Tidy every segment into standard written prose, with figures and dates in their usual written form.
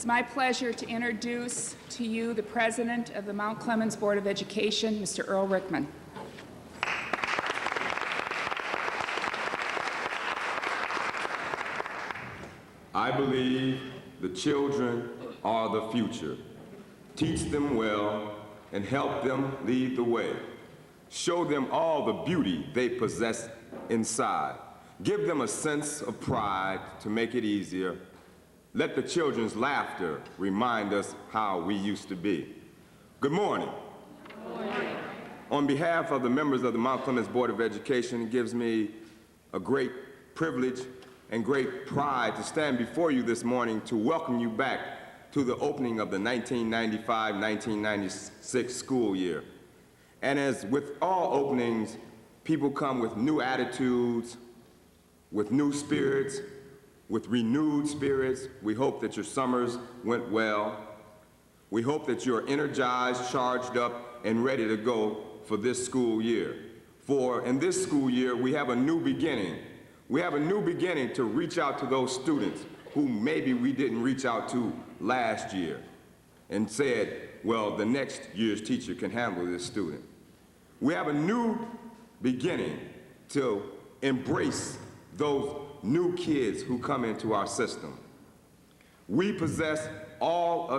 It's my pleasure to introduce to you the President of the Mount Clemens Board of Education, Mr. Earl Rickman. I believe the children are the future. Teach them well and help them lead the way. Show them all the beauty they possess inside. Give them a sense of pride to make it easier. Let the children's laughter remind us how we used to be. Good morning. Good morning. On behalf of the members of the Mount Clemens Board of Education, it gives me a great privilege and great pride to stand before you this morning to welcome you back to the opening of the 1995-1996 school year. And as with all openings, people come with new attitudes, with new spirits, with renewed spirits. We hope that your summers went well. We hope that you're energized, charged up, and ready to go for this school year. For in this school year, we have a new beginning. We have a new beginning to reach out to those students who maybe we didn't reach out to last year and said, well, the next year's teacher can handle this student. We have a new beginning to embrace those new kids who come into our system. We possess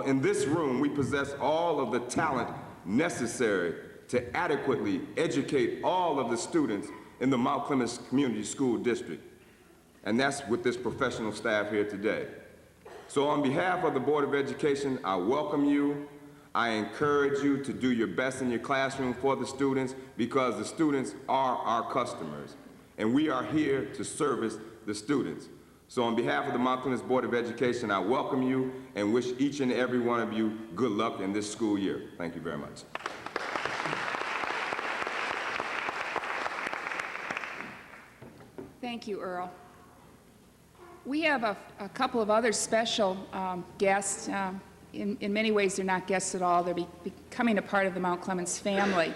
in this room, we possess all of the talent necessary to adequately educate all of the students in the Mount Clemens Community School District. And that's with this professional staff here today. So on behalf of the Board of Education, I welcome you. I encourage you to do your best in your classroom for the students because the students are our customers. And we are here to service the students. So on behalf of the Mount Clemens Board of Education, I welcome you and wish each and every one of you good luck in this school year. Thank you very much. Thank you, Earl. We have a couple of other special guests. In many ways, they're not guests at all. They're becoming a part of the Mount Clemens family.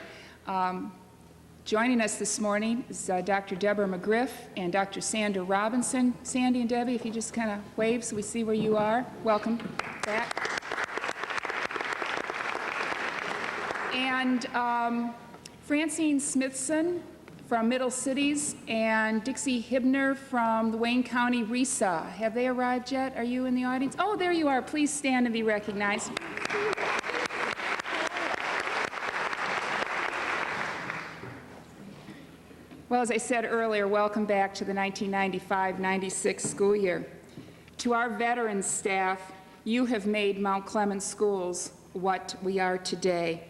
Joining us this morning is Dr. Deborah McGriff and Dr. Sandra Robinson. Sandy and Debbie, if you just kind of wave so we see where you are. Welcome back. And Francine Smithson from Middle Cities and Dixie Hibner from the Wayne County RESA. Have they arrived yet? Are you in the audience? Oh, there you are. Please stand and be recognized. Well, as I said earlier, welcome back to the 1995-96 school year. To our veteran staff, you have made Mount Clemens Schools what we are today,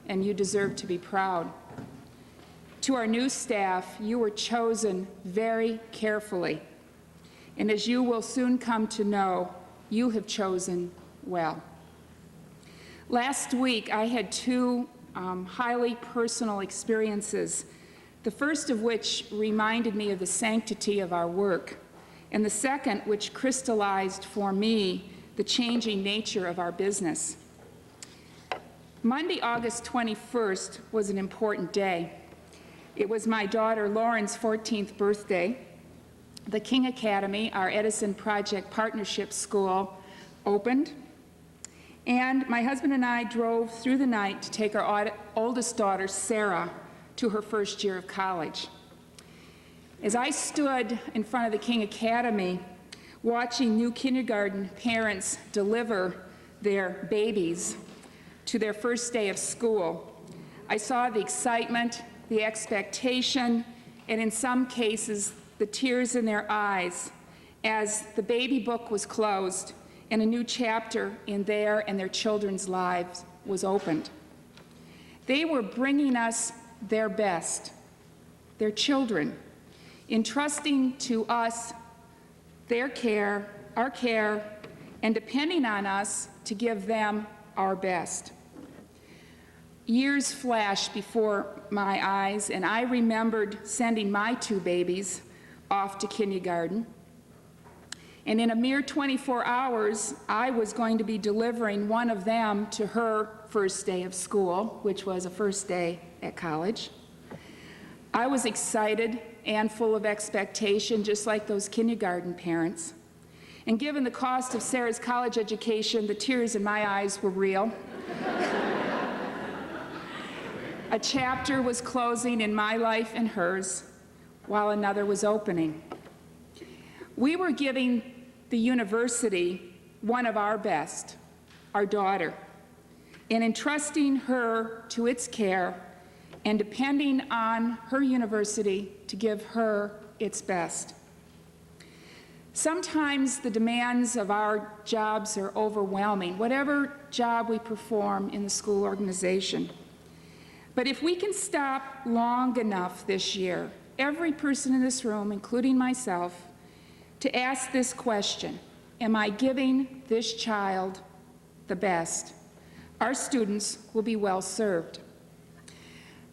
and you deserve to be proud. To our new staff, you were chosen very carefully, and as you will soon come to know, you have chosen well. Last week, I had two highly personal experiences, the first of which reminded me of the sanctity of our work, and the second which crystallized for me the changing nature of our business. Monday, August 21st was an important day. It was my daughter Lauren's 14th birthday. The King Academy, our Edison Project Partnership School, opened, and my husband and I drove through the night to take our oldest daughter, Sarah, to her first year of college. As I stood in front of the King Academy, watching new kindergarten parents deliver their babies to their first day of school, I saw the excitement, the expectation, and in some cases, the tears in their eyes as the baby book was closed and a new chapter in their and their children's lives was opened. They were bringing us their best, their children, entrusting to us their care, our care, and depending on us to give them our best. Years flashed before my eyes, and I remembered sending my two babies off to kindergarten. And in a mere 24 hours, I was going to be delivering one of them to her first day of school, which was a first day at college. I was excited and full of expectation, just like those kindergarten parents. And given the cost of Sarah's college education, the tears in my eyes were real. A chapter was closing in my life and hers, while another was opening. We were giving the university one of our best, our daughter, and entrusting her to its care and depending on her university to give her its best. Sometimes the demands of our jobs are overwhelming, whatever job we perform in the school organization. But if we can stop long enough this year, every person in this room, including myself, to ask this question, am I giving this child the best? Our students will be well served.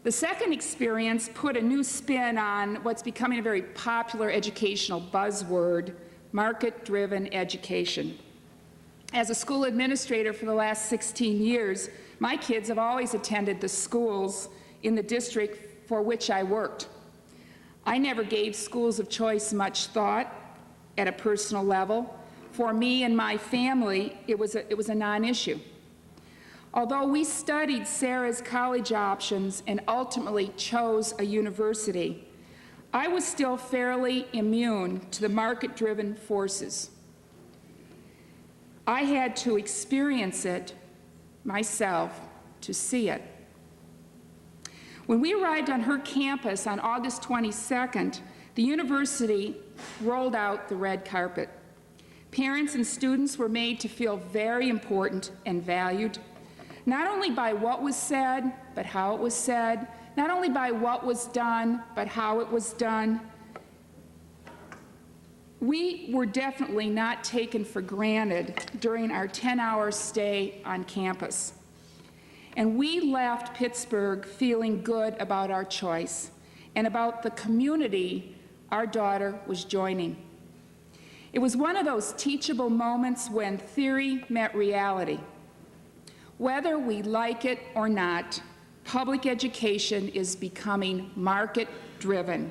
The second experience put a new spin on what's becoming a very popular educational buzzword, market-driven education. As a school administrator for the last 16 years, my kids have always attended the schools in the district for which I worked. I never gave schools of choice much thought at a personal level. For me and my family, it was a non-issue. Although we studied Sarah's college options and ultimately chose a university, I was still fairly immune to the market-driven forces. I had to experience it myself to see it. When we arrived on her campus on August 22nd, the university rolled out the red carpet. Parents and students were made to feel very important and valued, not only by what was said, but how it was said, not only by what was done, but how it was done. We were definitely not taken for granted during our 10-hour stay on campus. And we left Pittsburgh feeling good about our choice and about the community our daughter was joining. It was one of those teachable moments when theory met reality. Whether we like it or not, public education is becoming market-driven.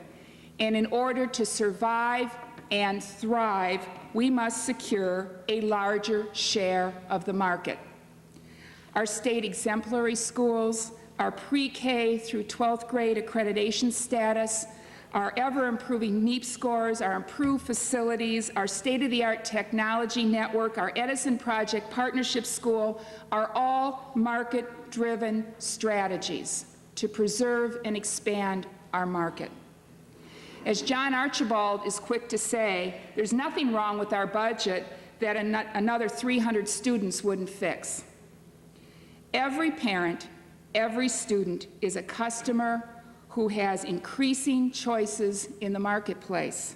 And in order to survive and thrive, we must secure a larger share of the market. Our state exemplary schools, our pre-K through 12th grade accreditation status, our ever-improving NEEP scores, our improved facilities, our state-of-the-art technology network, our Edison Project Partnership School are all market-driven strategies to preserve and expand our market. As John Archibald is quick to say, there's nothing wrong with our budget that another 300 students wouldn't fix. Every parent, every student is a customer who has increasing choices in the marketplace.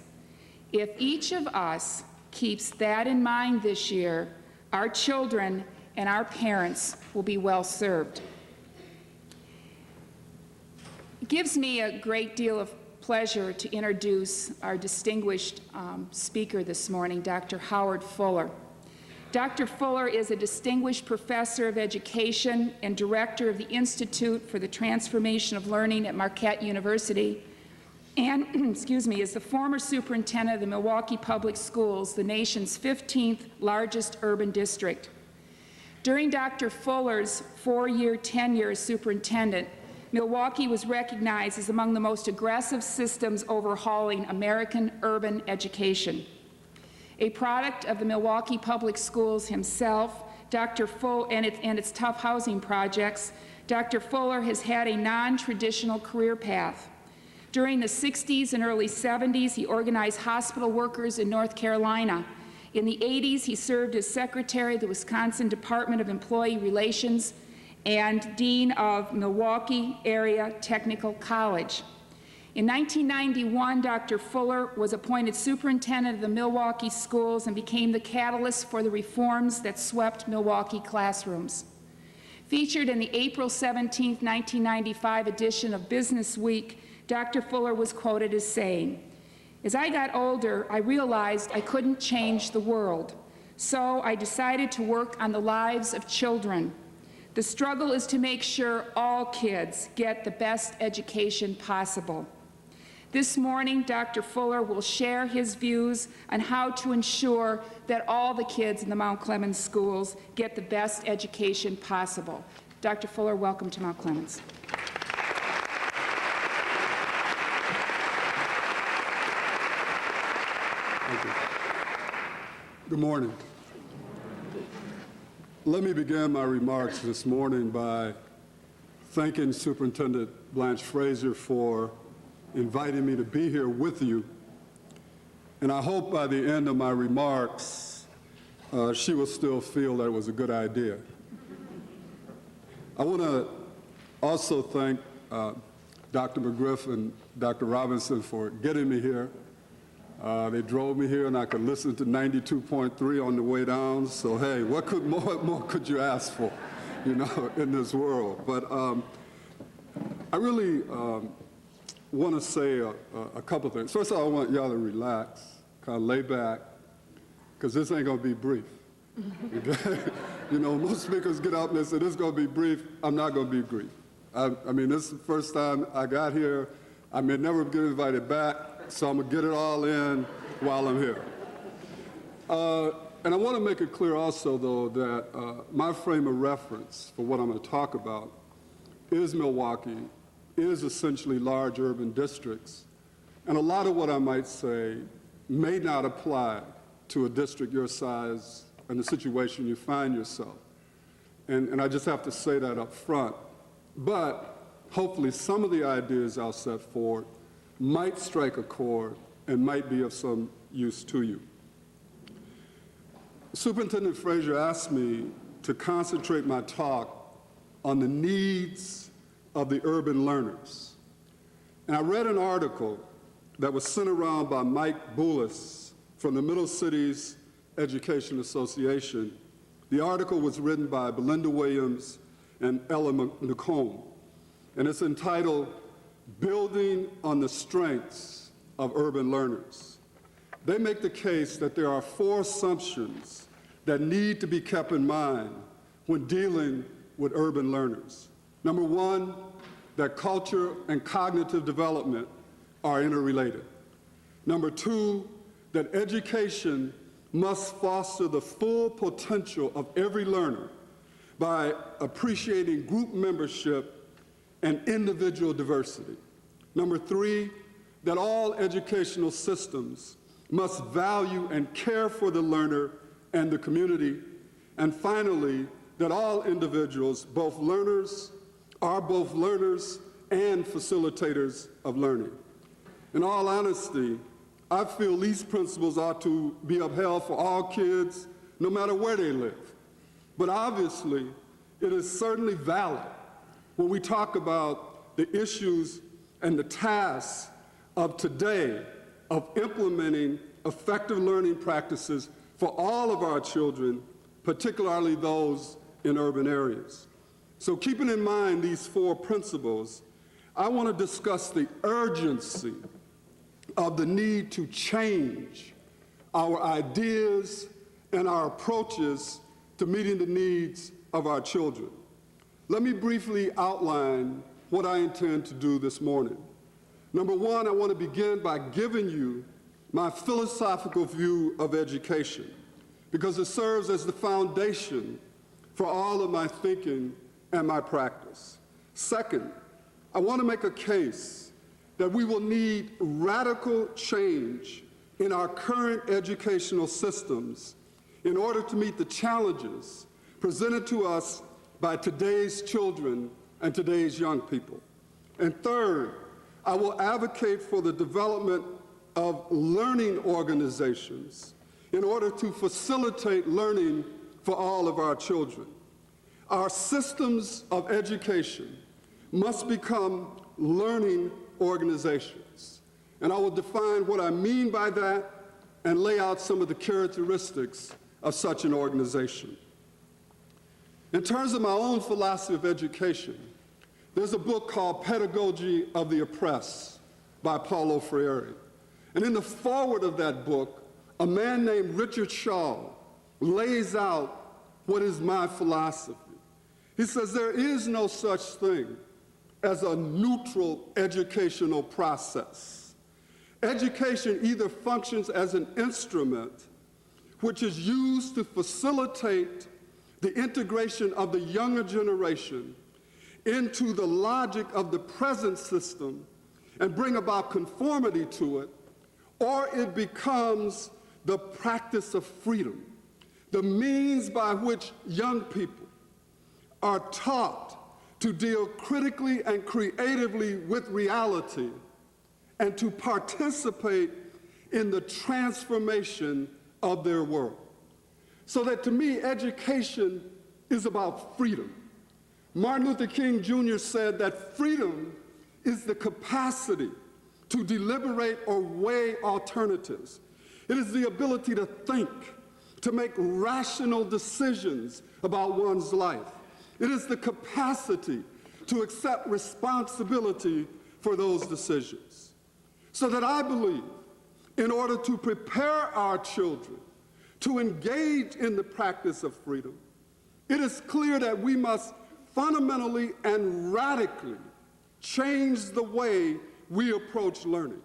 If each of us keeps that in mind this year, our children and our parents will be well served. It gives me a great deal of pleasure to introduce our distinguished speaker this morning, Dr. Howard Fuller. Dr. Fuller is a distinguished professor of education and director of the Institute for the Transformation of Learning at Marquette University, and, is the former superintendent of the Milwaukee Public Schools, the nation's 15th largest urban district. During Dr. Fuller's 4-year tenure as superintendent, Milwaukee was recognized as among the most aggressive systems overhauling American urban education. A product of the Milwaukee Public Schools himself, Dr. Fuller, and its tough housing projects, Dr. Fuller has had a non-traditional career path. During the 60s and early 70s, he organized hospital workers in North Carolina. In the 80s, he served as secretary of the Wisconsin Department of Employee Relations and dean of Milwaukee Area Technical College. In 1991, Dr. Fuller was appointed superintendent of the Milwaukee schools and became the catalyst for the reforms that swept Milwaukee classrooms. Featured in the April 17, 1995 edition of Business Week, Dr. Fuller was quoted as saying, "As I got older, I realized I couldn't change the world, so I decided to work on the lives of children. The struggle is to make sure all kids get the best education possible." This morning, Dr. Fuller will share his views on how to ensure that all the kids in the Mount Clemens schools get the best education possible. Dr. Fuller, welcome to Mount Clemens. Thank you. Good morning. Let me begin my remarks this morning by thanking Superintendent Blanche Frazier for inviting me to be here with you. And I hope by the end of my remarks, she will still feel that it was a good idea. I want to also thank Dr. McGriff and Dr. Robinson for getting me here. They drove me here and I could listen to 92.3 on the way down. So hey, what more could you ask for, you know, in this world? But I really want to say a couple things. First of all, I want y'all to relax, kind of lay back, because this ain't going to be brief. Okay? You know, most speakers get up and they say, this is going to be brief. I'm not going to be brief. I mean, this is the first time I got here. I may never get invited back, so I'm going to get it all in while I'm here. And I want to make it clear also, though, that my frame of reference for what I'm going to talk about is Milwaukee, is essentially large urban districts. And a lot of what I might say may not apply to a district your size and the situation you find yourself. And I just have to say that up front. But hopefully some of the ideas I'll set forward might strike a chord and might be of some use to you. Superintendent Frazier asked me to concentrate my talk on the needs of the urban learners. And I read an article that was sent around by Mike Boulis from the Middle Cities Education Association. The article was written by Belinda Williams and Ella McComb, and it's entitled, Building on the Strengths of Urban Learners. They make the case that there are 4 assumptions that need to be kept in mind when dealing with urban learners. Number 1, that culture and cognitive development are interrelated. Number 2, that education must foster the full potential of every learner by appreciating group membership and individual diversity. Number 3, that all educational systems must value and care for the learner and the community. And finally, that all individuals, are both learners and facilitators of learning. In all honesty, I feel these principles ought to be upheld for all kids, no matter where they live. But obviously, it is certainly valid when we talk about the issues and the tasks of today of implementing effective learning practices for all of our children, particularly those in urban areas. So keeping in mind these 4 principles, I want to discuss the urgency of the need to change our ideas and our approaches to meeting the needs of our children. Let me briefly outline what I intend to do this morning. Number 1, I want to begin by giving you my philosophical view of education, because it serves as the foundation for all of my thinking and my practice. Second, I want to make a case that we will need radical change in our current educational systems in order to meet the challenges presented to us by today's children and today's young people. And third, I will advocate for the development of learning organizations in order to facilitate learning for all of our children. Our systems of education must become learning organizations. And I will define what I mean by that and lay out some of the characteristics of such an organization. In terms of my own philosophy of education, there's a book called Pedagogy of the Oppressed by Paulo Freire. And in the foreword of that book, a man named Richard Shaw lays out what is my philosophy. He says there is no such thing as a neutral educational process. Education either functions as an instrument which is used to facilitate the integration of the younger generation into the logic of the present system and bring about conformity to it, or it becomes the practice of freedom, the means by which young people are taught to deal critically and creatively with reality and to participate in the transformation of their world. So that to me, education is about freedom. Martin Luther King Jr. said that freedom is the capacity to deliberate or weigh alternatives. It is the ability to think, to make rational decisions about one's life. It is the capacity to accept responsibility for those decisions. So that I believe, in order to prepare our children to engage in the practice of freedom, it is clear that we must fundamentally and radically change the way we approach learning.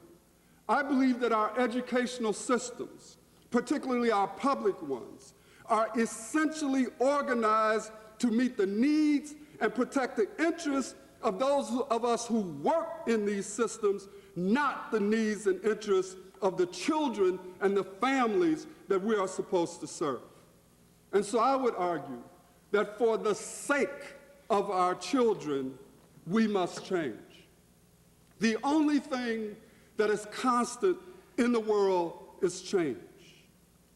I believe that our educational systems, particularly our public ones, are essentially organized to meet the needs and protect the interests of those of us who work in these systems, not the needs and interests of the children and the families that we are supposed to serve. And so I would argue that for the sake of our children, we must change. The only thing that is constant in the world is change.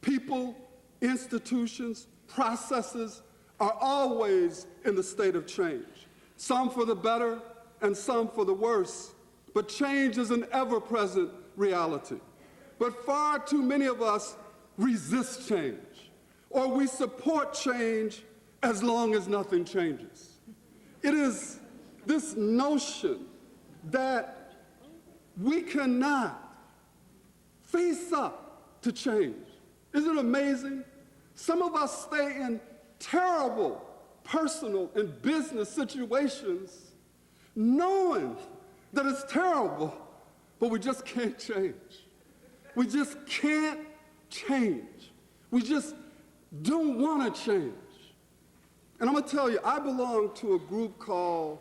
People, institutions, processes are always in the state of change, some for the better and some for the worse, but change is an ever-present reality. But far too many of us resist change, or we support change as long as nothing changes. It is this notion that we cannot face up to change. Isn't it amazing? Some of us stay in terrible personal and business situations knowing that it's terrible, but we just can't change. We just can't change. We just don't want to change. And I'm going to tell you, I belong to a group called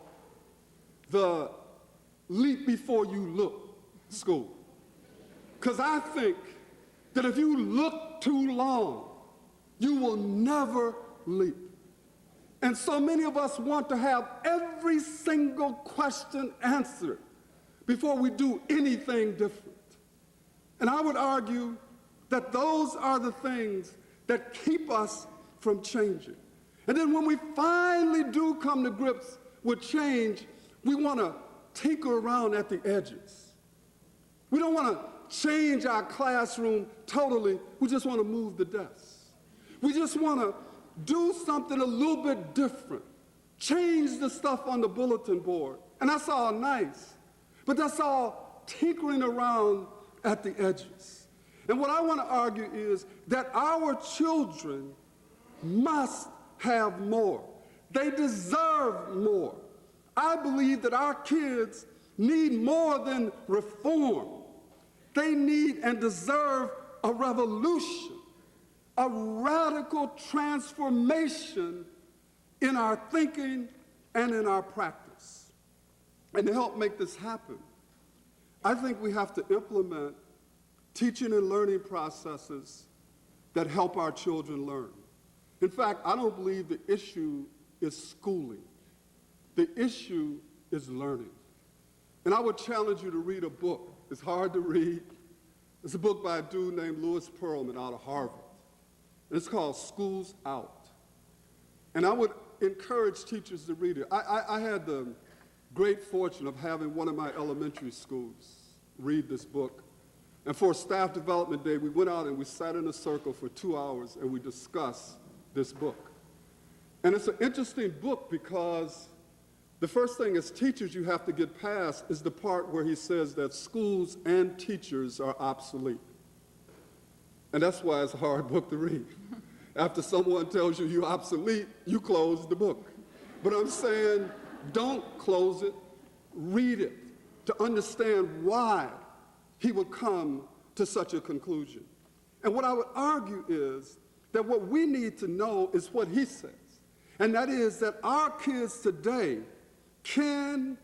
the Leap Before You Look School. Because I think that if you look too long, you will never leap. And so many of us want to have every single question answered before we do anything different. And I would argue that those are the things that keep us from changing. And then when we finally do come to grips with change, we want to tinker around at the edges. We don't want to change our classroom totally. We just want to move the desks. We just want to do something a little bit different. Change the stuff on the bulletin board. And that's all nice. But that's all tinkering around at the edges. And what I want to argue is that our children must have more. They deserve more. I believe that our kids need more than reform. They need and deserve a revolution, a radical transformation in our thinking and in our practice. And to help make this happen, I think we have to implement teaching and learning processes that help our children learn. In fact, I don't believe the issue is schooling. The issue is learning. And I would challenge you to read a book. It's hard to read. It's a book by a dude named Lewis Pearlman out of Harvard. And it's called Schools Out. And I would encourage teachers to read it. I had the great fortune of having one of my elementary schools read this book. And for staff development day, we went out and we sat in a circle for 2 hours and we discussed this book. And it's an interesting book because the first thing as teachers you have to get past is the part where he says that schools and teachers are obsolete. And that's why it's a hard book to read. After someone tells you you're obsolete, you close the book. But I'm saying don't close it, read it to understand why he would come to such a conclusion. And what I would argue is that what we need to know is what he says, and that is that our kids today can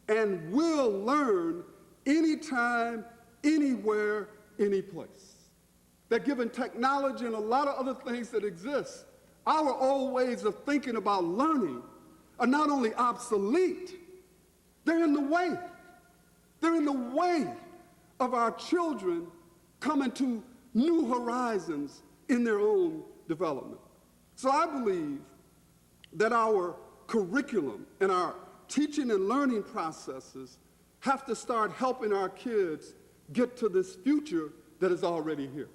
and will learn anytime, anywhere, any place. That given technology and a lot of other things that exist, our old ways of thinking about learning are not only obsolete, they're in the way. They're in the way of our children coming to new horizons in their own development. So I believe that our curriculum and our teaching and learning processes have to start helping our kids get to this future that is already here.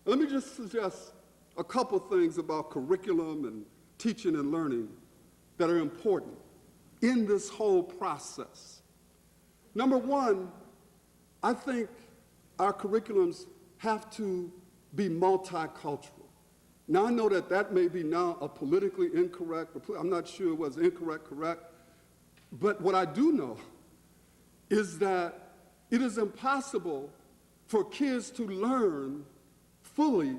Let me just suggest a couple things about curriculum and teaching and learning that are important in this whole process. Number one, I think our curriculums have to be multicultural. Now, I know that that may be now a politically incorrect, I'm not sure it was incorrect, correct, but what I do know is that it is impossible for kids to learn fully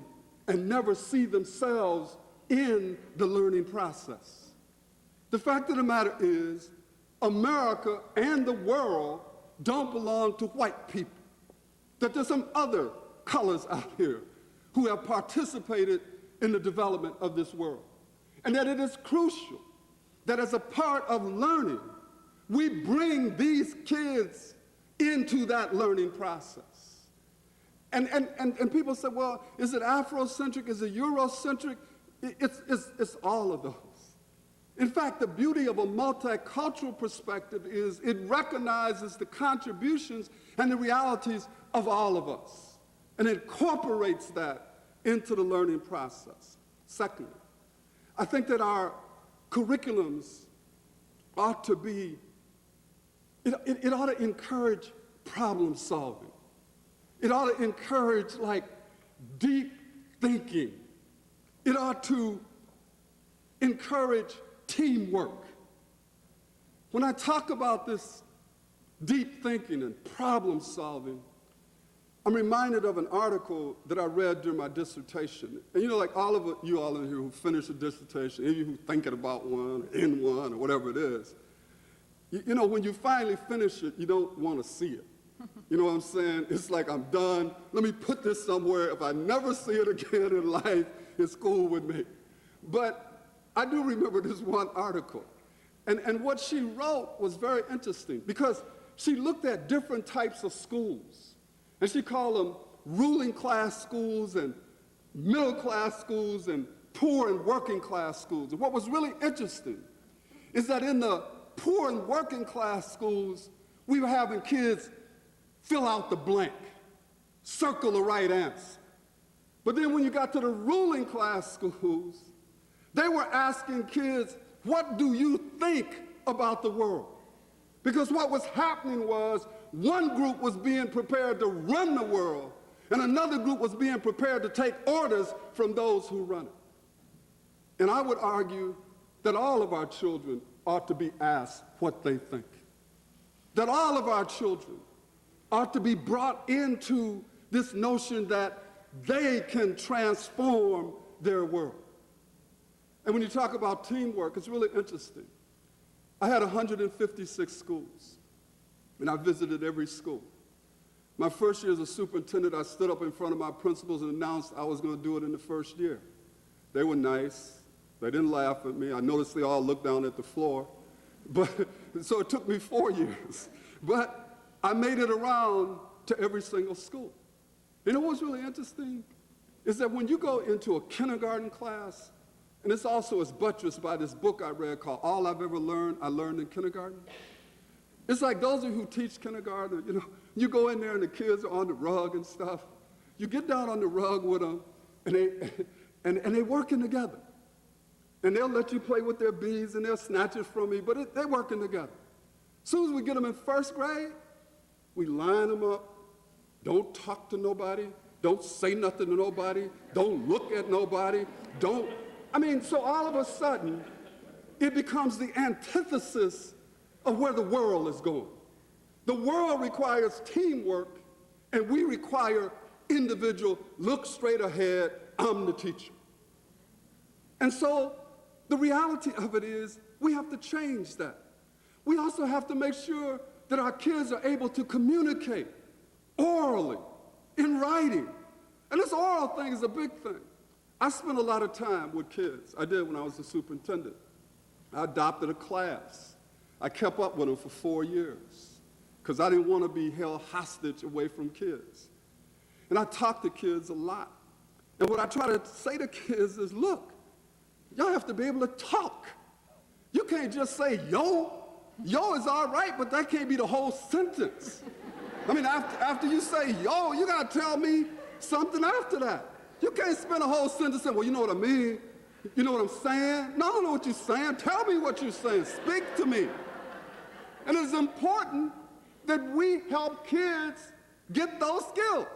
and never see themselves in the learning process. The fact of the matter is, America and the world don't belong to white people, that there's some other colors out here who have participated in the development of this world, and that it is crucial that as a part of learning, we bring these kids into that learning process. And people say, well, is it Afrocentric? Is it Eurocentric? It's all of those. In fact, the beauty of a multicultural perspective is it recognizes the contributions and the realities of all of us and incorporates that into the learning process. Secondly, I think that our curriculums ought to be, it ought to encourage problem solving. It ought to encourage deep thinking. It ought to encourage teamwork. When I talk about this deep thinking and problem solving, I'm reminded of an article that I read during my dissertation. And all of you all in here who finished a dissertation, any of you who are thinking about one, or in one, or whatever it is, when you finally finish it, you don't want to see it. You know what I'm saying? It's like, I'm done. Let me put this somewhere. If I never see it again in life, it's cool with me. But I do remember this one article. And what she wrote was very interesting because she looked at different types of schools. And she called them ruling class schools and middle class schools and poor and working class schools. And what was really interesting is that in the poor and working class schools, we were having kids fill out the blank, circle the right answer. But then when you got to the ruling class schools, they were asking kids, what do you think about the world? Because what was happening was one group was being prepared to run the world, and another group was being prepared to take orders from those who run it. And I would argue that all of our children ought to be asked what they think. That all of our children ought to be brought into this notion that they can transform their world. And when you talk about teamwork, it's really interesting. I had 156 schools, and I visited every school. My first year as a superintendent, I stood up in front of my principals and announced I was going to do it in the first year. They were nice. They didn't laugh at me. I noticed they all looked down at the floor. So it took me 4 years. But I made it around to every single school. You know what's really interesting? Is that when you go into a kindergarten class, and this also is buttressed by this book I read called All I've Ever Learned, I Learned in Kindergarten. It's like those of you who teach kindergarten, you go in there and the kids are on the rug and stuff. You get down on the rug with them, and they're working together. And they'll let you play with their beads, and they'll snatch it from me, but they're working together. As soon as we get them in first grade, we line them up. Don't talk to nobody. Don't say nothing to nobody. Don't look at nobody. So all of a sudden, it becomes the antithesis of where the world is going. The world requires teamwork, And we require individual, look straight ahead, I'm the teacher. And so the reality of it is we have to change that. We also have to make sure that our kids are able to communicate orally, in writing. And this oral thing is a big thing. I spent a lot of time with kids. I did when I was the superintendent. I adopted a class. I kept up with them for 4 years because I didn't want to be held hostage away from kids. And I talk to kids a lot. And what I try to say to kids is, look, y'all have to be able to talk. You can't just say, yo. Yo is all right, but that can't be the whole sentence. I mean, after you say yo, you got to tell me something after that. You can't spend a whole sentence saying, well, you know what I mean? You know what I'm saying? No, I don't know what you're saying. Tell me what you're saying. Speak to me. And it's important that we help kids get those skills.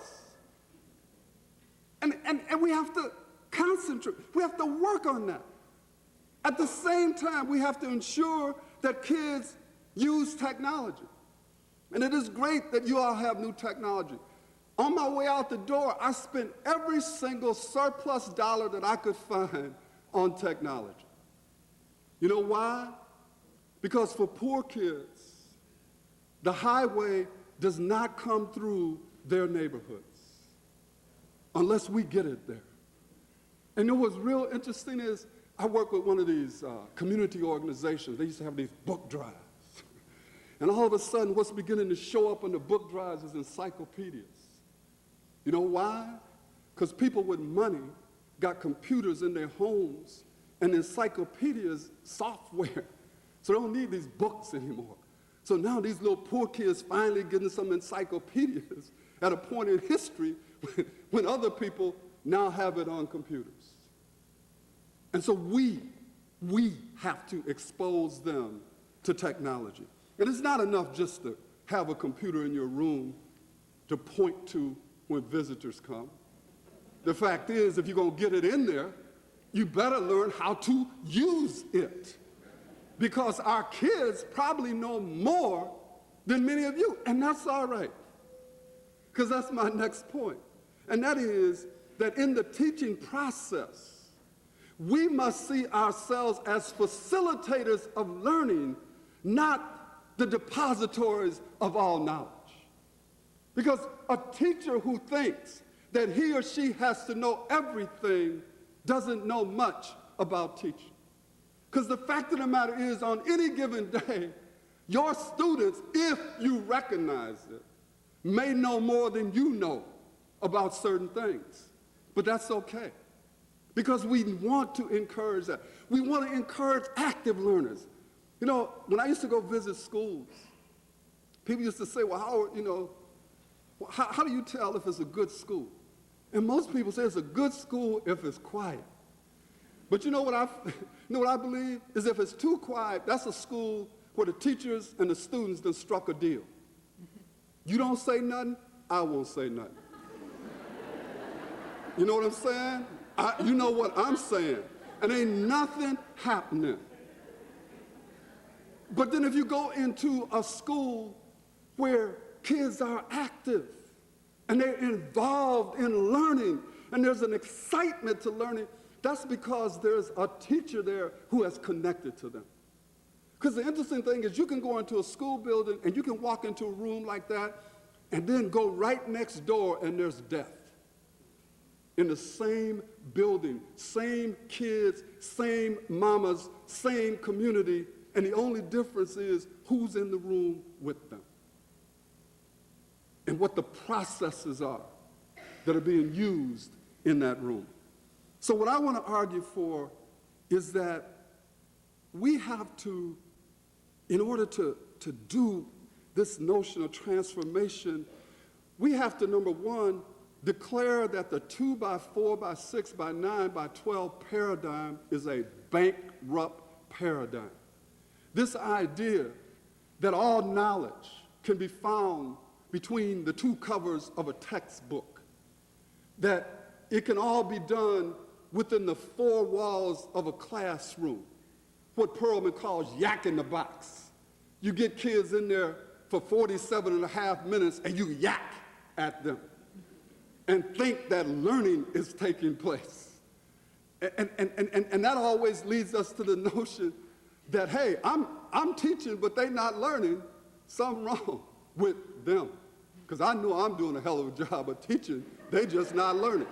And we have to concentrate. We have to work on that. At the same time, we have to ensure that kids use technology. And it is great that you all have new technology. On my way out the door, I spent every single surplus dollar that I could find on technology. You know why? Because for poor kids, the highway does not come through their neighborhoods unless we get it there. And you know what's real interesting is I work with one of these community organizations. They used to have these book drives. And all of a sudden, what's beginning to show up on the book drives is encyclopedias. You know why? Because people with money got computers in their homes and encyclopedias software. So they don't need these books anymore. So now these little poor kids finally getting some encyclopedias at a point in history when other people now have it on computers. And so we have to expose them to technology. And it's not enough just to have a computer in your room to point to when visitors come. The fact is, if you're going to get it in there, you better learn how to use it. Because our kids probably know more than many of you, and that's all right. Because that's my next point. And that is that in the teaching process, we must see ourselves as facilitators of learning, not the depositories of all knowledge. Because a teacher who thinks that he or she has to know everything doesn't know much about teaching. Because the fact of the matter is, on any given day, your students, if you recognize it, may know more than you know about certain things. But that's okay. Because we want to encourage that. We want to encourage active learners. You know, when I used to go visit schools, people used to say, well, how do you tell if it's a good school? And most people say it's a good school if it's quiet. But you know what I believe is if it's too quiet, that's a school where the teachers and the students done struck a deal. You don't say nothing, I won't say nothing. You know what I'm saying? You know what I'm saying. And ain't nothing happening. But then if you go into a school where kids are active and they're involved in learning and there's an excitement to learning, that's because there's a teacher there who has connected to them. Because the interesting thing is you can go into a school building and you can walk into a room like that and then go right next door and there's death. In the same building, same kids, same mamas, same community, and the only difference is who's in the room with them and what the processes are that are being used in that room. So what I want to argue for is that we have to, in order to do this notion of transformation, we have to, number one, declare that the 2 by 4 by 6 by 9 by 12 paradigm is a bankrupt paradigm. This idea that all knowledge can be found between the 2 covers of a textbook, that it can all be done within the 4 walls of a classroom, what Perlman calls yak in the box. You get kids in there for 47 and a half minutes and you yak at them and think that learning is taking place. And that always leads us to the notion that, hey, I'm teaching, but they're not learning. Something wrong with them. Because I know I'm doing a hell of a job of teaching. They're just not learning.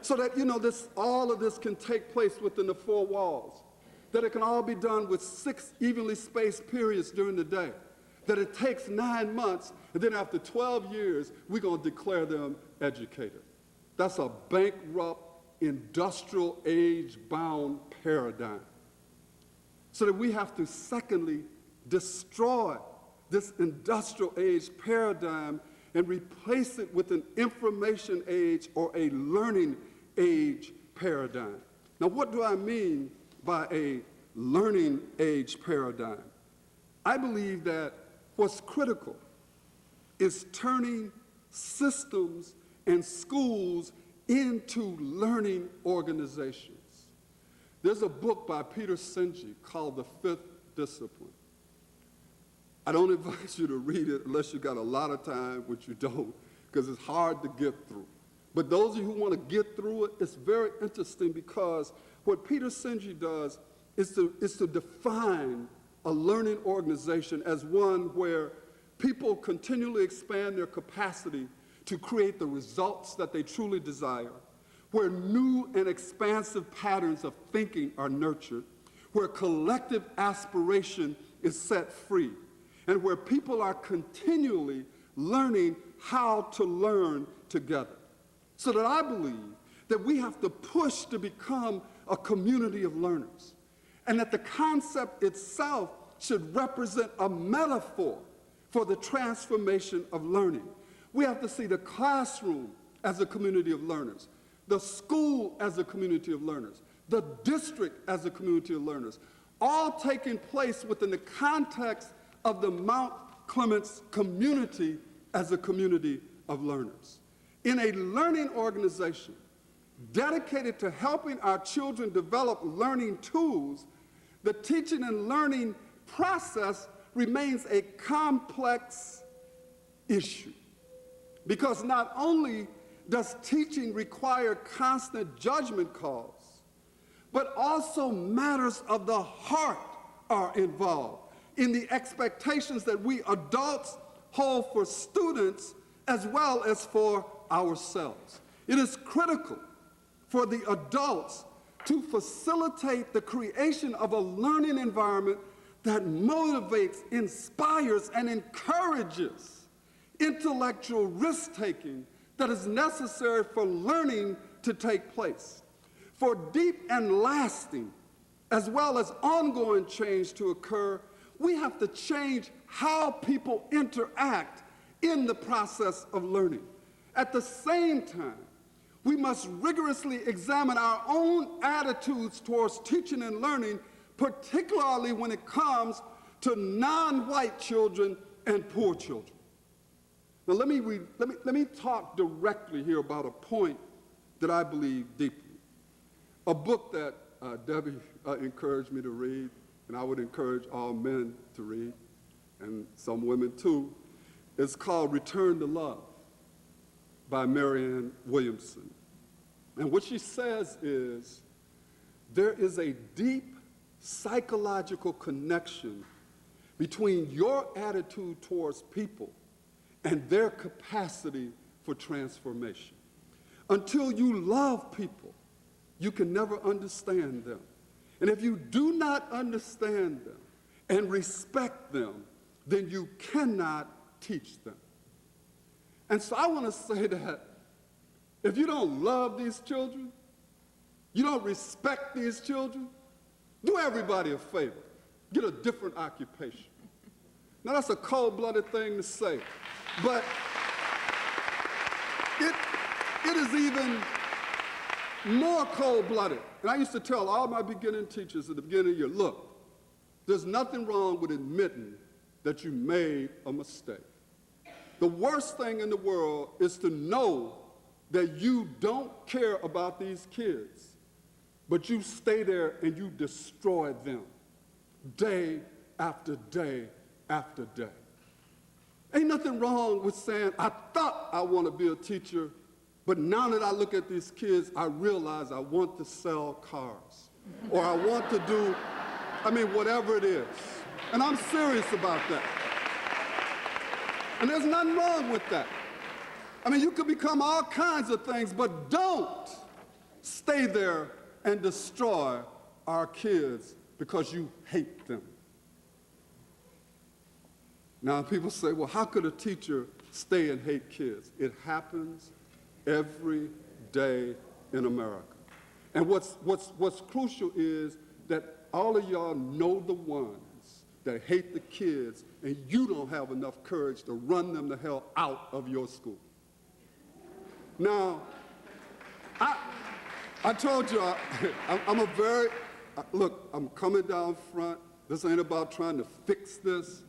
So that, all of this can take place within the four walls. That it can all be done with 6 evenly spaced periods during the day. That it takes 9 months, and then after 12 years, we're going to declare them educated. That's a bankrupt, industrial age-bound paradigm. So that we have to, secondly, destroy this industrial age paradigm and replace it with an information age or a learning age paradigm. Now, what do I mean by a learning age paradigm? I believe that what's critical is turning systems and schools into learning organizations. There's a book by Peter Senge called The Fifth Discipline. I don't advise you to read it unless you got a lot of time, which you don't, because it's hard to get through. But those of you who want to get through it, it's very interesting because what Peter Senge does is to define a learning organization as one where people continually expand their capacity to create the results that they truly desire, where new and expansive patterns of thinking are nurtured, where collective aspiration is set free, and where people are continually learning how to learn together. So that I believe that we have to push to become a community of learners, and that the concept itself should represent a metaphor for the transformation of learning. We have to see the classroom as a community of learners, the school as a community of learners, the district as a community of learners, all taking place within the context of the Mount Clemens community as a community of learners. In a learning organization dedicated to helping our children develop learning tools, the teaching and learning process remains a complex issue. Because not only does teaching require constant judgment calls, but also matters of the heart are involved in the expectations that we adults hold for students as well as for ourselves. It is critical for the adults to facilitate the creation of a learning environment that motivates, inspires, and encourages intellectual risk-taking that is necessary for learning to take place. For deep and lasting, as well as ongoing change to occur, we have to change how people interact in the process of learning. At the same time, we must rigorously examine our own attitudes towards teaching and learning, particularly when it comes to non-white children and poor children. Now let me talk directly here about a point that I believe deeply. A book that Debbie encouraged me to read, and I would encourage all men to read, and some women too, is called Return to Love by Marianne Williamson. And what she says is, there is a deep psychological connection between your attitude towards people and their capacity for transformation. Until you love people, you can never understand them. And if you do not understand them and respect them, then you cannot teach them. And so I want to say that if you don't love these children, you don't respect these children, do everybody a favor. Get a different occupation. Now, that's a cold-blooded thing to say, but it is even more cold-blooded. And I used to tell all my beginning teachers at the beginning of the year, look, there's nothing wrong with admitting that you made a mistake. The worst thing in the world is to know that you don't care about these kids, but you stay there and you destroy them day after day after day. Ain't nothing wrong with saying, I thought I want to be a teacher, but now that I look at these kids, I realize I want to sell cars. Or I want to do, whatever it is. And I'm serious about that. And there's nothing wrong with that. You could become all kinds of things, but don't stay there and destroy our kids because you hate them. Now, people say, well, how could a teacher stay and hate kids? It happens every day in America. And what's crucial is that all of y'all know the ones that hate the kids, and you don't have enough courage to run them the hell out of your school. Now, I told you, I'm coming down front. This ain't about trying to fix this,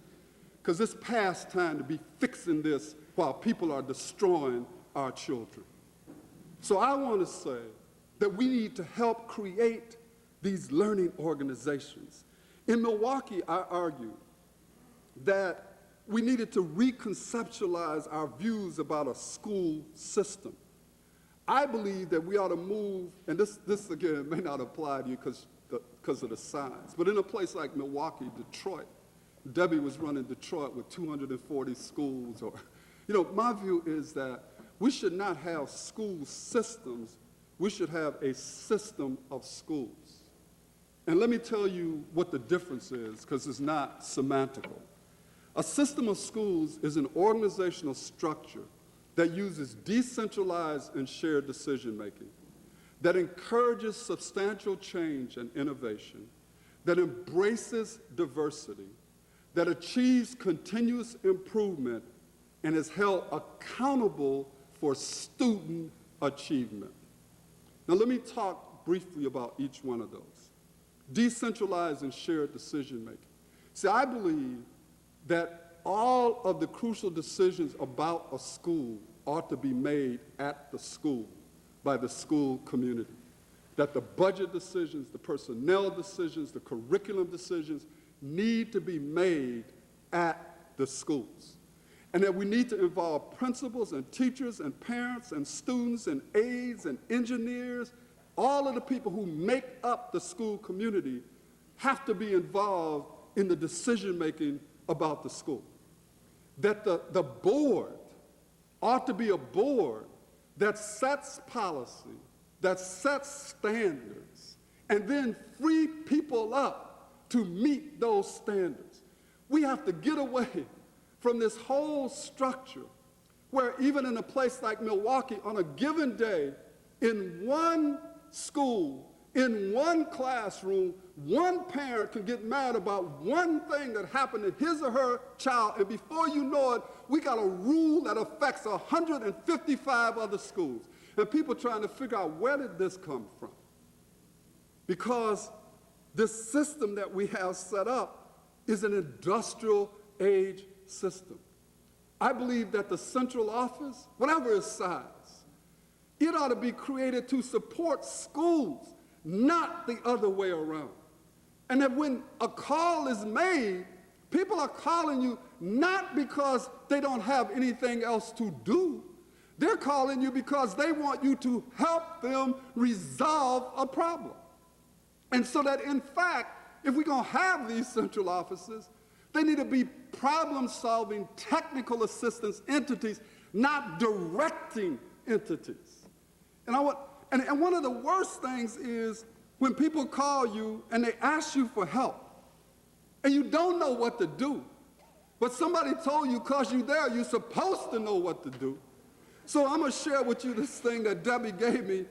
because it's past time to be fixing this while people are destroying our children. So I want to say that we need to help create these learning organizations. In Milwaukee, I argued that we needed to reconceptualize our views about a school system. I believe that we ought to move, and this again may not apply to you because of the size, but in a place like Milwaukee, Detroit, Debbie was running Detroit with 240 schools. My view is that we should not have school systems. We should have a system of schools. And let me tell you what the difference is, because it's not semantical. A system of schools is an organizational structure that uses decentralized and shared decision-making, that encourages substantial change and innovation, that embraces diversity, that achieves continuous improvement, and is held accountable for student achievement. Now, let me talk briefly about each one of those. Decentralized and shared decision-making. See, I believe that all of the crucial decisions about a school ought to be made at the school by the school community. That the budget decisions, the personnel decisions, the curriculum decisions need to be made at the schools. And that we need to involve principals and teachers and parents and students and aides and engineers. All of the people who make up the school community have to be involved in the decision-making about the school. That the board ought to be a board that sets policy, that sets standards, and then free people up to meet those standards. We have to get away from this whole structure where even in a place like Milwaukee, on a given day, in one school, in one classroom, one parent could get mad about one thing that happened to his or her child, and before you know it, we got a rule that affects 155 other schools. And people trying to figure out, where did this come from? Because this system that we have set up is an industrial age system. I believe that the central office, whatever its size, it ought to be created to support schools, not the other way around. And that when a call is made, people are calling you not because they don't have anything else to do. They're calling you because they want you to help them resolve a problem. And so that, in fact, if we're going to have these central offices, they need to be problem-solving, technical assistance entities, not directing entities. And one of the worst things is when people call you and they ask you for help, and you don't know what to do, but somebody told you because you're there, you're supposed to know what to do. So I'm going to share with you this thing that Debbie gave me.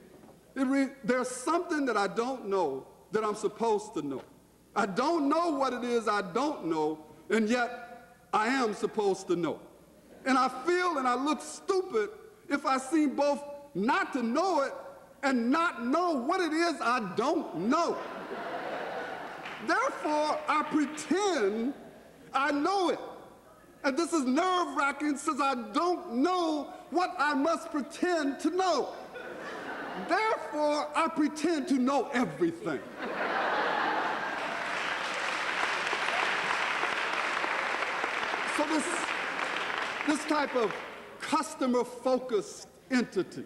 There's something that I don't know that I'm supposed to know. I don't know what it is I don't know, and yet I am supposed to know. And I feel and I look stupid if I seem both not to know it and not know what it is I don't know. Therefore, I pretend I know it. And this is nerve-wracking since I don't know what I must pretend to know. Therefore, I pretend to know everything. this type of customer-focused entity.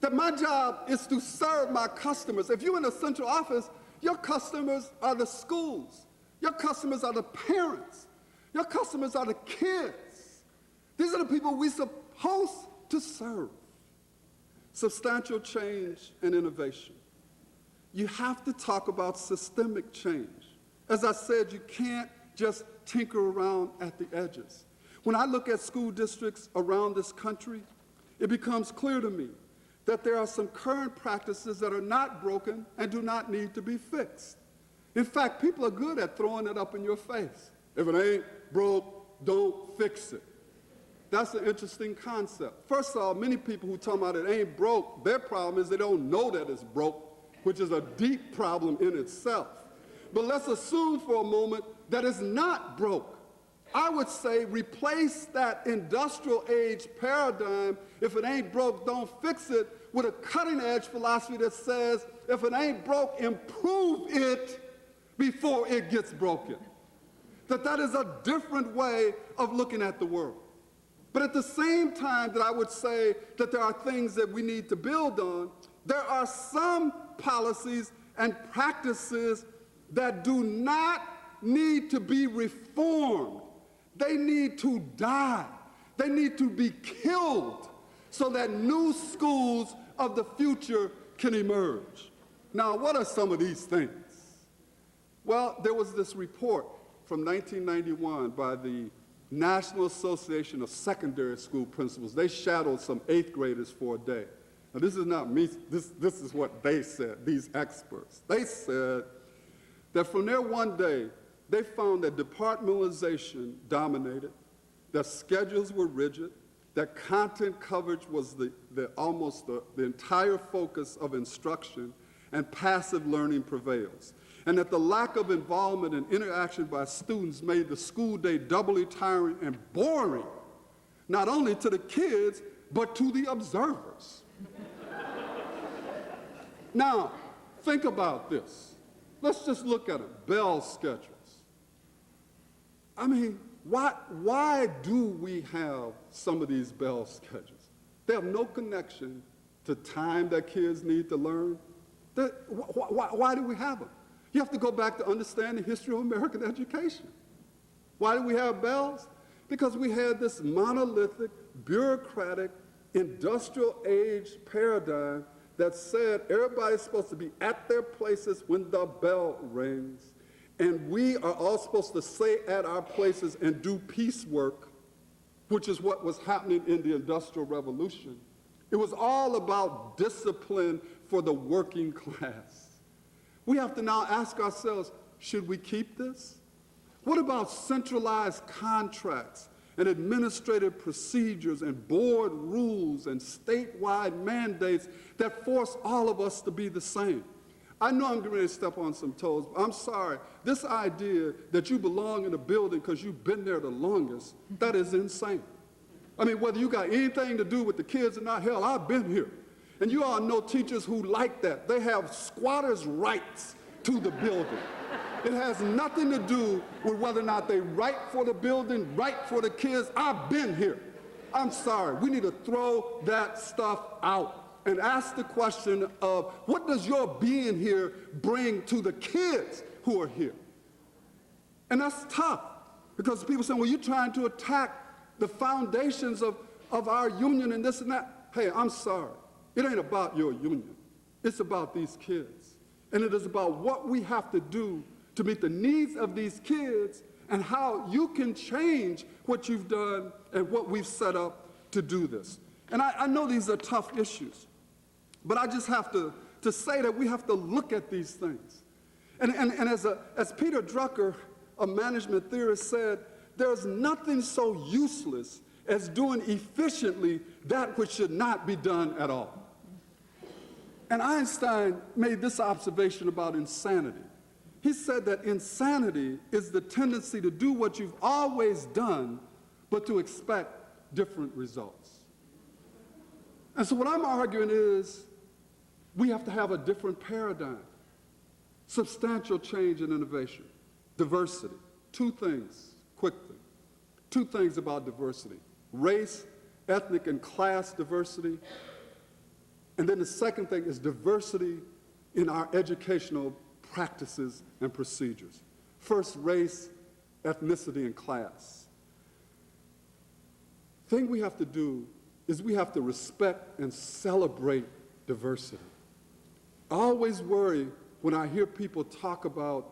That my job is to serve my customers. If you're in a central office, your customers are the schools. Your customers are the parents. Your customers are the kids. These are the people we're supposed to serve. Substantial change and innovation. You have to talk about systemic change. As I said, you can't just tinker around at the edges. When I look at school districts around this country, it becomes clear to me that there are some current practices that are not broken and do not need to be fixed. In fact, people are good at throwing it up in your face. If it ain't broke, don't fix it. That's an interesting concept. First of all, many people who talk about it ain't broke, their problem is they don't know that it's broke, which is a deep problem in itself. But let's assume for a moment that it's not broke. I would say replace that industrial age paradigm, if it ain't broke, don't fix it, with a cutting edge philosophy that says, if it ain't broke, improve it before it gets broken. That is a different way of looking at the world. But at the same time that I would say that there are things that we need to build on, there are some policies and practices that do not need to be reformed. They need to die. They need to be killed so that new schools of the future can emerge. Now, what are some of these things? Well, there was this report from 1991 by the National Association of Secondary School Principals. They shadowed some 8th graders for a day. Now, this is not me. This is what they said, these experts. They said that from their one day, they found that departmentalization dominated, that schedules were rigid, that content coverage was almost the entire focus of instruction, and passive learning prevails. And that the lack of involvement and interaction by students made the school day doubly tiring and boring, not only to the kids, but to the observers. Now, think about this. Let's just look at it, bell schedules. I mean, why do we have some of these bell schedules? They have no connection to time that kids need to learn. Why do we have them? You have to go back to understand the history of American education. Why do we have bells? Because we had this monolithic, bureaucratic, industrial age paradigm that said everybody's supposed to be at their places when the bell rings, and we are all supposed to stay at our places and do piecework, which is what was happening in the Industrial Revolution. It was all about discipline for the working class. We have to now ask ourselves, should we keep this? What about centralized contracts and administrative procedures and board rules and statewide mandates that force all of us to be the same? I know I'm getting ready to step on some toes, but I'm sorry. This idea that you belong in a building because you've been there the longest, that is insane. I mean, whether you got anything to do with the kids or not, hell, I've been here. And you all know teachers who like that. They have squatters' rights to the building. It has nothing to do with whether or not they write for the building, write for the kids. I've been here. I'm sorry. We need to throw that stuff out and ask the question of what does your being here bring to the kids who are here? And that's tough because people say, well, you're trying to attack the foundations of our union and this and that. Hey, I'm sorry. It ain't about your union. It's about these kids. And it is about what we have to do to meet the needs of these kids and how you can change what you've done and what we've set up to do this. And I know these are tough issues, but I just have to say that we have to look at these things. And as Peter Drucker, a management theorist, said, there's nothing so useless as doing efficiently that which should not be done at all. And Einstein made this observation about insanity. He said that insanity is the tendency to do what you've always done, but to expect different results. And so what I'm arguing is we have to have a different paradigm. Substantial change and innovation. Diversity. Two things, quickly. Two things about diversity. race, ethnic, and class diversity. And then the second thing is diversity in our educational practices and procedures. First, race, ethnicity, and class. The thing we have to do is we have to respect and celebrate diversity. I always worry when I hear people talk about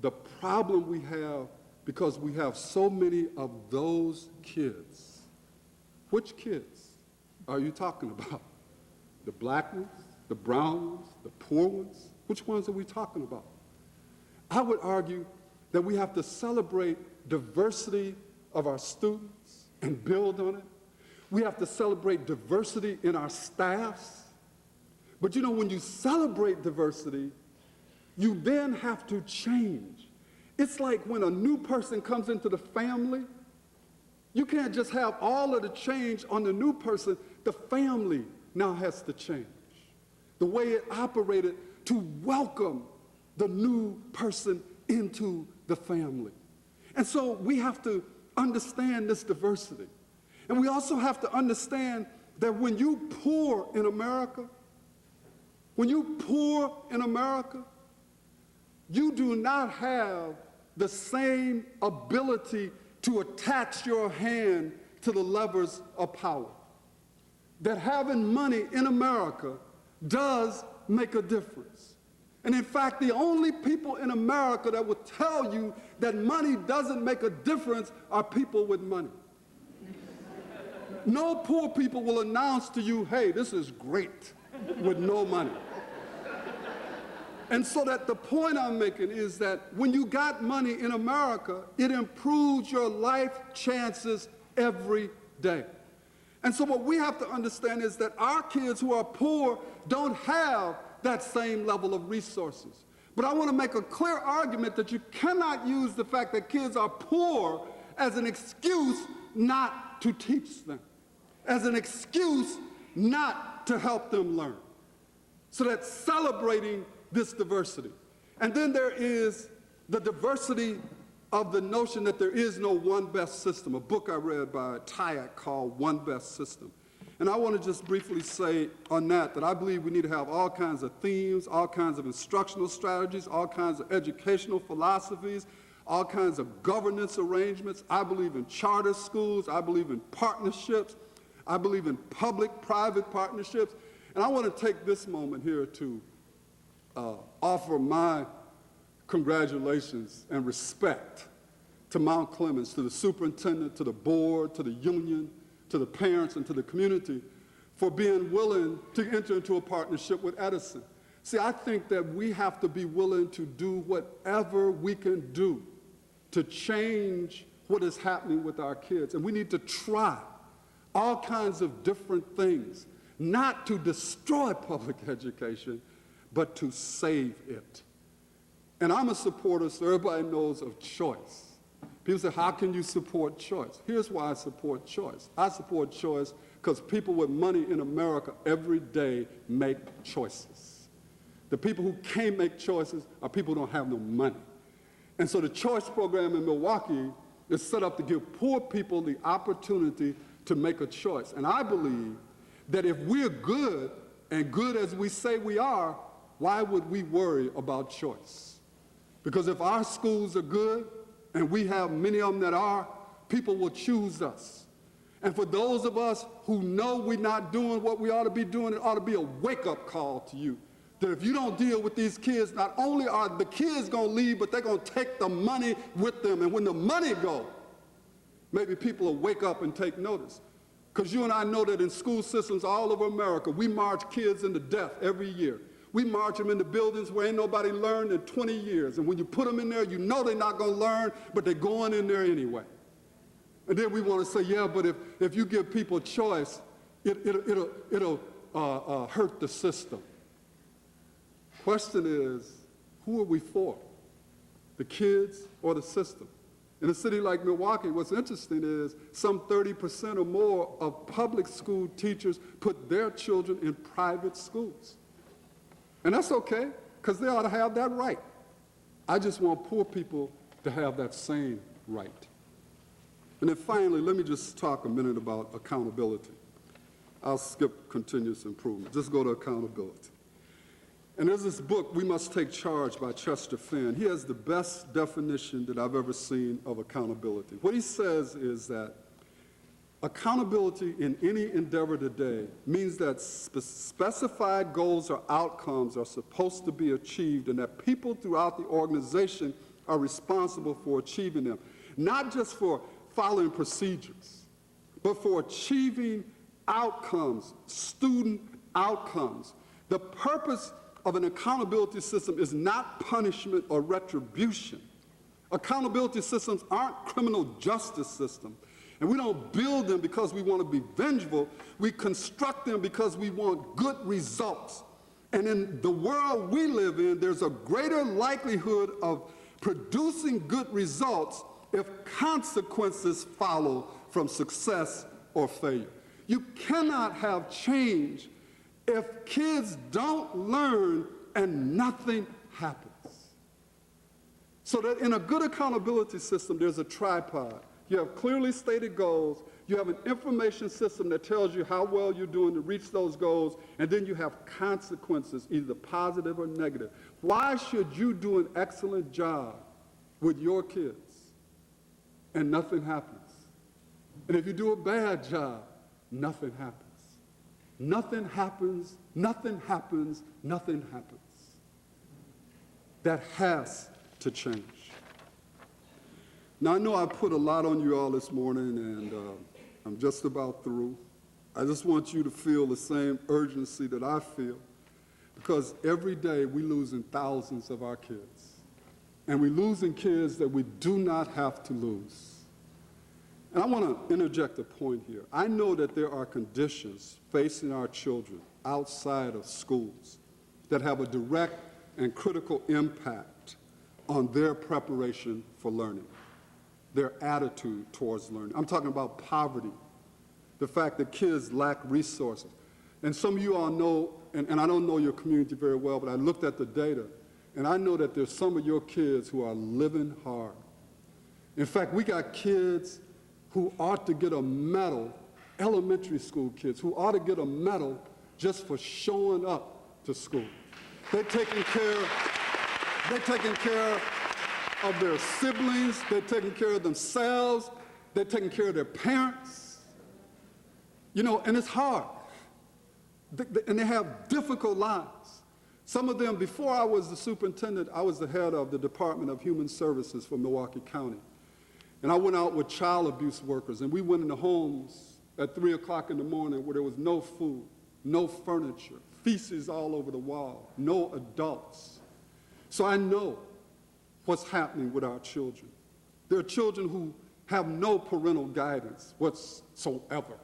the problem we have because we have so many of those kids. Which kids are you talking about? The black ones, the brown ones, the poor ones? Which ones are we talking about? I would argue that we have to celebrate diversity of our students and build on it. We have to celebrate diversity in our staffs. But you know, when you celebrate diversity, you then have to change. It's like when a new person comes into the family, you can't just have all of the change on the new person. The family now has to change. The way it operated to welcome the new person into the family. And so we have to understand this diversity. And we also have to understand that when you poor in America, you do not have the same ability to attach your hand to the levers of power. That having money in America does make a difference. And in fact, the only people in America that will tell you that money doesn't make a difference are people with money. No poor people will announce to you, hey, this is great, with no money. And so that the point I'm making is that when you got money in America, it improves your life chances every day. And so what we have to understand is that our kids who are poor don't have that same level of resources. But I want to make a clear argument that you cannot use the fact that kids are poor as an excuse not to teach them, as an excuse not to help them learn. So that's celebrating this diversity. And then there is the diversity of the notion that there is no one best system, a book I read by Tyack called One Best System. And I want to just briefly say on that I believe we need to have all kinds of themes, all kinds of instructional strategies, all kinds of educational philosophies, all kinds of governance arrangements. I believe in charter schools. I believe in partnerships. I believe in public-private partnerships. And I want to take this moment here to offer my congratulations and respect to Mount Clemens, to the superintendent, to the board, to the union, to the parents, and to the community for being willing to enter into a partnership with Edison. See, I think that we have to be willing to do whatever we can do to change what is happening with our kids. And we need to try all kinds of different things, not to destroy public education, but to save it. And I'm a supporter, so everybody knows, of choice. People say, how can you support choice? Here's why I support choice. I support choice because people with money in America every day make choices. The people who can't make choices are people who don't have no money. And so the choice program in Milwaukee is set up to give poor people the opportunity to make a choice. And I believe that if we're good, and good as we say we are, why would we worry about choice? Because if our schools are good, and we have many of them that are, people will choose us. And for those of us who know we're not doing what we ought to be doing, it ought to be a wake-up call to you. That if you don't deal with these kids, not only are the kids going to leave, but they're going to take the money with them. And when the money goes, maybe people will wake up and take notice. Because you and I know that in school systems all over America, we march kids into death every year. We march them into buildings where ain't nobody learned in 20 years. And when you put them in there, you know they're not going to learn, but they're going in there anyway. And then we want to say, yeah, but if you give people choice, it'll hurt the system. Question is, who are we for? The kids or the system? In a city like Milwaukee, what's interesting is some 30% or more of public school teachers put their children in private schools. And that's okay, because they ought to have that right. I just want poor people to have that same right. And then finally, let me just talk a minute about accountability. I'll skip continuous improvement. Just go to accountability. And there's this book, We Must Take Charge by Chester Finn. He has the best definition that I've ever seen of accountability. What he says is that accountability in any endeavor today means that specified goals or outcomes are supposed to be achieved and that people throughout the organization are responsible for achieving them. Not just for following procedures, but for achieving outcomes, student outcomes. The purpose of an accountability system is not punishment or retribution. Accountability systems aren't criminal justice systems. And we don't build them because we want to be vengeful. We construct them because we want good results. And in the world we live in, there's a greater likelihood of producing good results if consequences follow from success or failure. You cannot have change if kids don't learn and nothing happens. So that in a good accountability system, there's a tripod. You have clearly stated goals, you have an information system that tells you how well you're doing to reach those goals, and then you have consequences, either positive or negative. Why should you do an excellent job with your kids and nothing happens? And if you do a bad job, nothing happens. Nothing happens, nothing happens, nothing happens. That has to change. Now, I know I put a lot on you all this morning, and I'm just about through. I just want you to feel the same urgency that I feel, because every day we're losing thousands of our kids. And we're losing kids that we do not have to lose. And I want to interject a point here. I know that there are conditions facing our children outside of schools that have a direct and critical impact on their preparation for learning, their attitude towards learning. I'm talking about poverty, the fact that kids lack resources. And some of you all know, and I don't know your community very well, but I looked at the data, and I know that there's some of your kids who are living hard. In fact, we got kids who ought to get a medal, elementary school kids, who ought to get a medal just for showing up to school. They're taking care of their siblings, they're taking care of themselves, they're taking care of their parents. You know, and it's hard. And they have difficult lives. Some of them, before I was the superintendent, I was the head of the Department of Human Services for Milwaukee County. And I went out with child abuse workers, and we went into homes at 3 o'clock in the morning where there was no food, no furniture, feces all over the wall, no adults. So I know what's happening with our children. There are children who have no parental guidance whatsoever.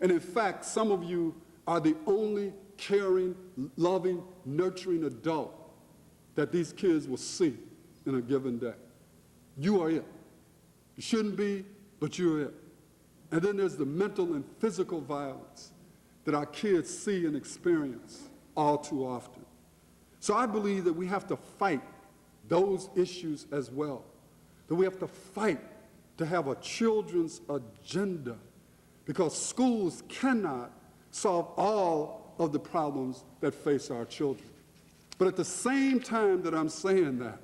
And in fact, some of you are the only caring, loving, nurturing adult that these kids will see in a given day. You are it. You shouldn't be, but you're it. And then there's the mental and physical violence that our kids see and experience all too often. So I believe that we have to fight those issues as well. That we have to fight to have a children's agenda, because schools cannot solve all of the problems that face our children. But at the same time that I'm saying that,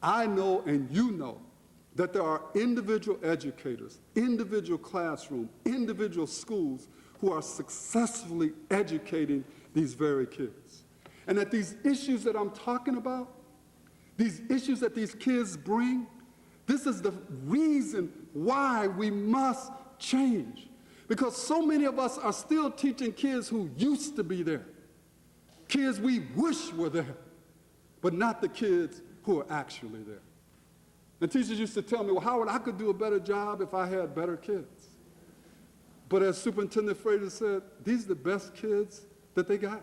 I know and you know that there are individual educators, individual classrooms, individual schools who are successfully educating these very kids. And that these issues that I'm talking about, these issues that these kids bring, this is the reason why we must change. Because so many of us are still teaching kids who used to be there, kids we wish were there, but not the kids who are actually there. And teachers used to tell me, well, Howard, I could do a better job if I had better kids. But as Superintendent Fraser said, these are the best kids that they got.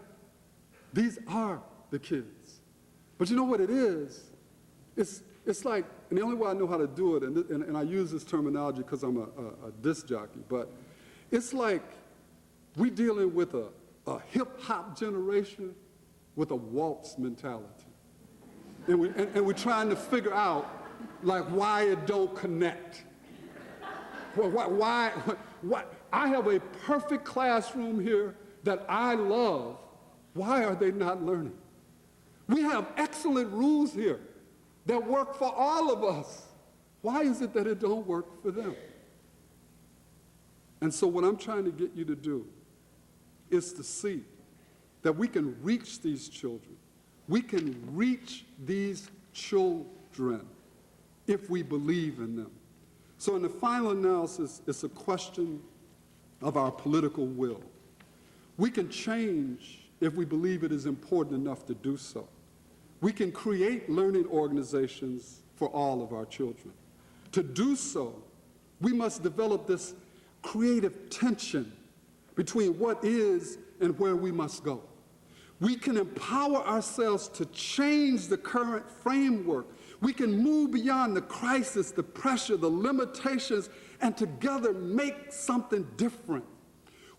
These are the kids. But you know what it is? It's like, and the only way I know how to do it, and I use this terminology because I'm a disc jockey, but it's like we're dealing with a hip-hop generation with a waltz mentality. And we're trying to figure out like why it don't connect. Why? I have a perfect classroom here that I love. Why are they not learning? We have excellent rules here that work for all of us. Why is it that it don't work for them? And so what I'm trying to get you to do is to see that we can reach these children. We can reach these children if we believe in them. So in the final analysis, it's a question of our political will. We can change if we believe it is important enough to do so. We can create learning organizations for all of our children. To do so, we must develop this creative tension between what is and where we must go. We can empower ourselves to change the current framework. We can move beyond the crisis, the pressure, the limitations, and together make something different.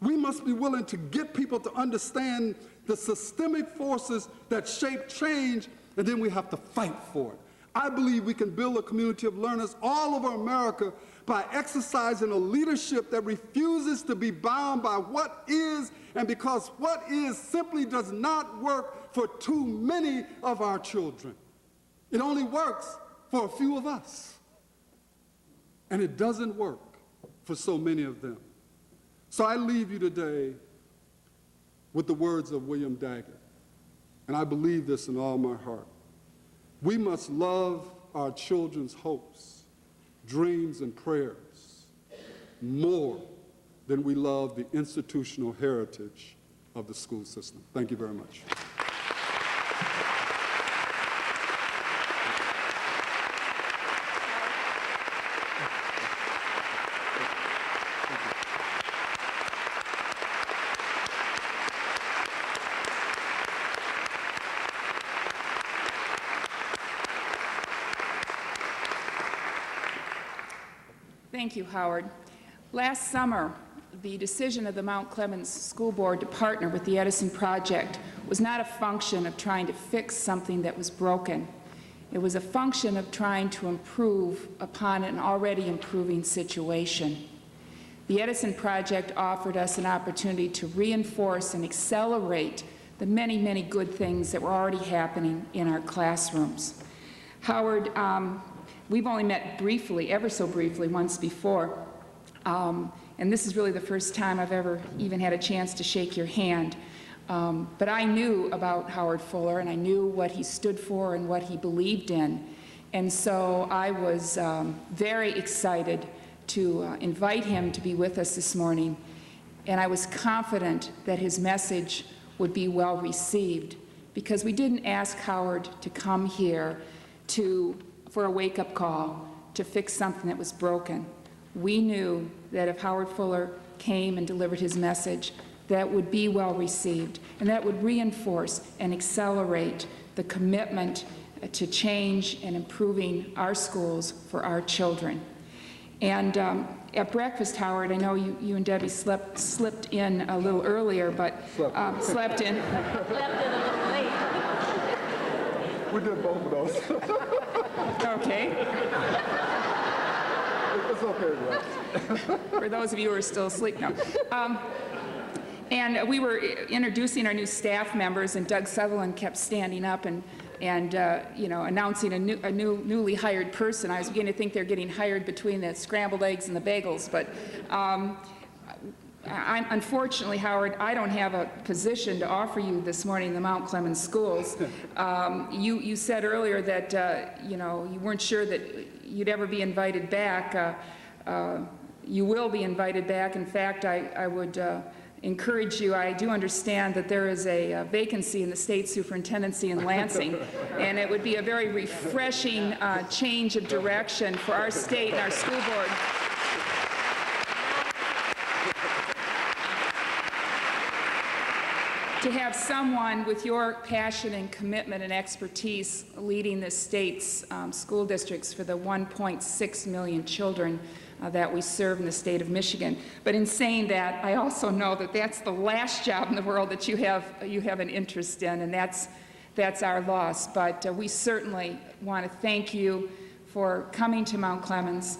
We must be willing to get people to understand the systemic forces that shape change, and then we have to fight for it. I believe we can build a community of learners all over America by exercising a leadership that refuses to be bound by what is, and because what is simply does not work for too many of our children. It only works for a few of us. And it doesn't work for so many of them. So I leave you today with the words of William Daggett, and I believe this in all my heart. We must love our children's hopes, dreams, and prayers more than we love the institutional heritage of the school system. Thank you very much. Thank you, Howard. Last summer, the decision of the Mount Clemens School Board to partner with the Edison Project was not a function of trying to fix something that was broken. It was a function of trying to improve upon an already improving situation. The Edison Project offered us an opportunity to reinforce and accelerate the many, many good things that were already happening in our classrooms. Howard, we've only met briefly, ever so briefly, once before, and this is really the first time I've ever even had a chance to shake your hand. But I knew about Howard Fuller, and I knew what he stood for and what he believed in. And so I was very excited to invite him to be with us this morning. And I was confident that his message would be well received, because we didn't ask Howard to come here for a wake-up call to fix something that was broken. We knew that if Howard Fuller came and delivered his message, that would be well received, and that would reinforce and accelerate the commitment to change and improving our schools for our children. And at breakfast, Howard, I know you and Debbie slipped in a little earlier, but slept in. Slept in a little late. We did both of those. Okay. It's okay, right? For those of you who are still asleep, no. And we were introducing our new staff members, and Doug Sutherland kept standing up and announcing a newly hired person. I was beginning to think they're getting hired between the scrambled eggs and the bagels, but unfortunately, Howard, I don't have a position to offer you this morning in the Mount Clemens schools. You said earlier that you weren't sure that you'd ever be invited back. You will be invited back. In fact, I would encourage you. I do understand that there is a vacancy in the state superintendency in Lansing, and it would be a very refreshing change of direction for our state and our school board. To have someone with your passion and commitment and expertise leading the state's school districts for the 1.6 million children that we serve in the state of Michigan. But in saying that, I also know that that's the last job in the world that you have an interest in, and that's our loss. But we certainly want to thank you for coming to Mount Clemens.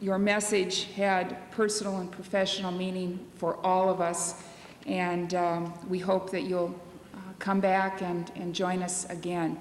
Your message had personal and professional meaning for all of us, and we hope that you'll come back and join us again.